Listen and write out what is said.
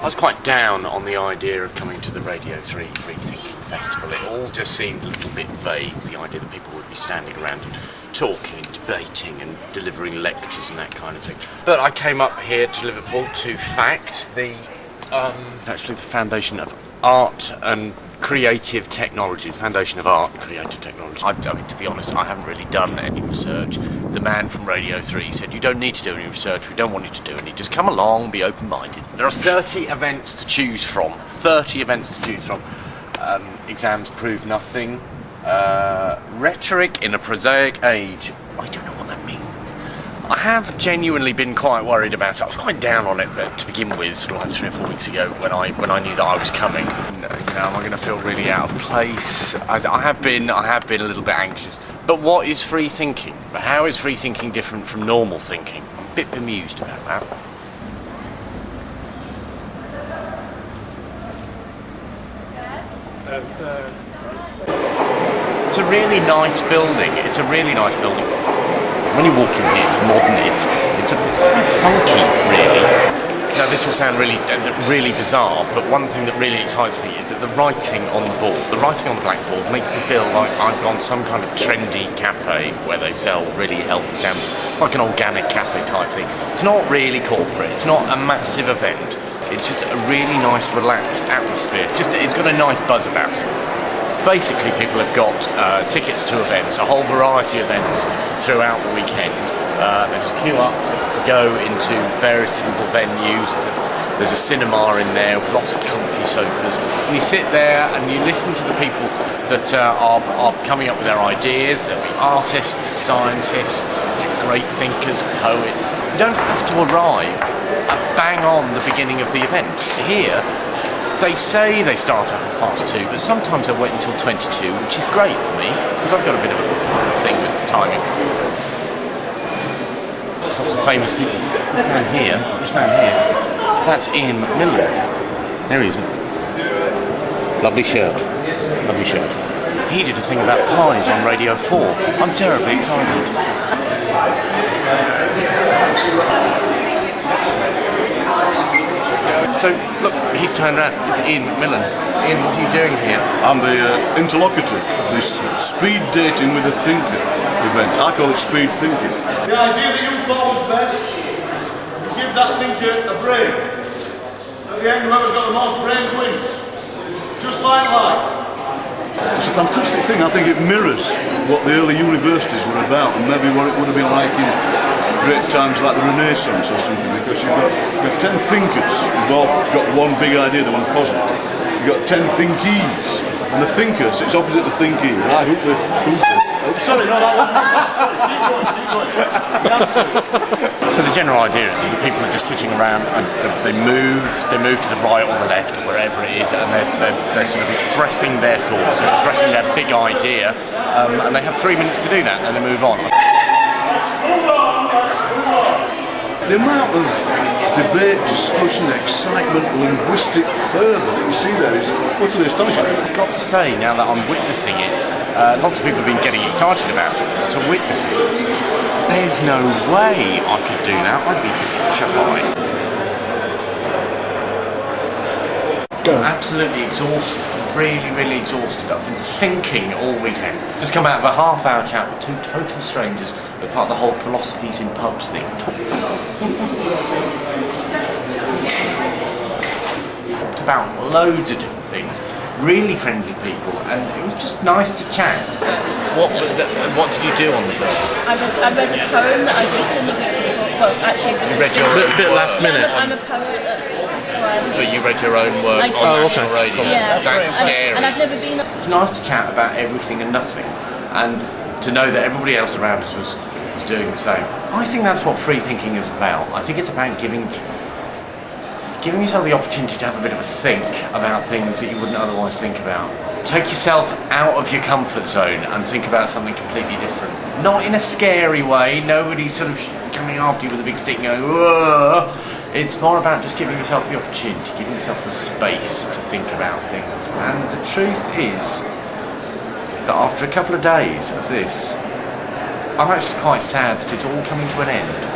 I was quite down on the idea of coming to the Radio 3 Free Thinking Festival. It all just seemed a little bit vague, the idea that people would be standing around and talking and debating and delivering lectures and that kind of thing. But I came up here to Liverpool to FACT, actually the Foundation of Art and Creative Technology, the Foundation of Art and Creative Technology. I mean, to be honest, I haven't really done any research. The man from Radio 3 said, you don't need to do any research, we don't want you to do any, just come along, be open-minded. There are 30 events to choose from. 30 events to choose from. Exams prove nothing. Rhetoric in a prosaic age. I don't know what that means. I have genuinely been quite worried about it. I was quite down on it to begin with, sort of like 3 or 4 weeks ago when I knew that I was coming. You know, am I going to feel really out of place? I have been a little bit anxious. But what is free thinking? How is free thinking different from normal thinking? I'm a bit bemused about that. It's a really nice building. It's a really nice building. When you walk in here, it's modern. It's quite funky, really. Now, this will sound really bizarre, but one thing that really excites me is that the writing on the board, the writing on the blackboard, makes me feel like I've gone to some kind of trendy cafe where they sell really healthy sandwiches, like an organic cafe type thing. It's not really corporate. It's not a massive event. It's just a really nice, relaxed atmosphere. It's got a nice buzz about it. Basically, people have got tickets to events, a whole variety of events throughout the weekend. They just queue up to go into various typical venues. There's a cinema in there with lots of comfy sofas. And you sit there and you listen to the people that are coming up with their ideas. There'll be artists, scientists, great thinkers, poets. You don't have to arrive at bang on the beginning of the event. Here, they say they start at 2:30, but sometimes they wait until 22, which is great for me, because I've got a bit of a thing with timing. Lots of famous people. This man here, that's Ian McMillan. There he is. Lovely shirt. He did a thing about pies on Radio 4. I'm terribly excited. So, look, he's turned around. It's Ian McMillan. Ian, what are you doing here? I'm the interlocutor of this speed dating with a thinker event. I call it speed thinking. The idea that you thought was best is to give that thinker a brain. At the end, whoever's got the most brains wins. Just like life. It's a fantastic thing. I think it mirrors what the early universities were about, and maybe what it would have been like in great times like the Renaissance or something, because you've got 10 thinkers who've all got one big idea they want to posit. You've got 10 thinkies, and the thinkers, it's opposite the thinking. And I hope the sorry, no, that wasn't. So the general idea is that the people are just sitting around and they move to the right or the left or wherever it is, and they're sort of expressing their thoughts, expressing their big idea, and they have 3 minutes to do that, and they move on. The amount of debate, discussion, excitement, linguistic fervour that you see there is utterly astonishing. I've got to say, now that I'm witnessing it, lots of people have been getting excited about it. To witness it, there's no way I could do that. I'd be petrified. Absolutely exhausted. Really exhausted. I've been thinking all weekend. Just come out of a half-hour chat with 2 total strangers as part of the whole philosophies in pubs thing. Talked about loads of different things. Really friendly people, and it was just nice to chat. What did you do on the day? I read a poem that I'd written the week before. Well, actually, this is a bit last minute. I'm a poet. That's why I'm here. But you read your own work on national radio. Yeah, that's scary. And I've never been. It's nice to chat about everything and nothing, and to know that everybody else around us was doing the same. I think that's what free thinking is about. I think it's about giving yourself the opportunity to have a bit of a think about things that you wouldn't otherwise think about. Take yourself out of your comfort zone and think about something completely different. Not in a scary way, nobody's sort of coming after you with a big stick and going, whoa. It's more about just giving yourself the opportunity, giving yourself the space to think about things. And the truth is that after a couple of days of this, I'm actually quite sad that it's all coming to an end.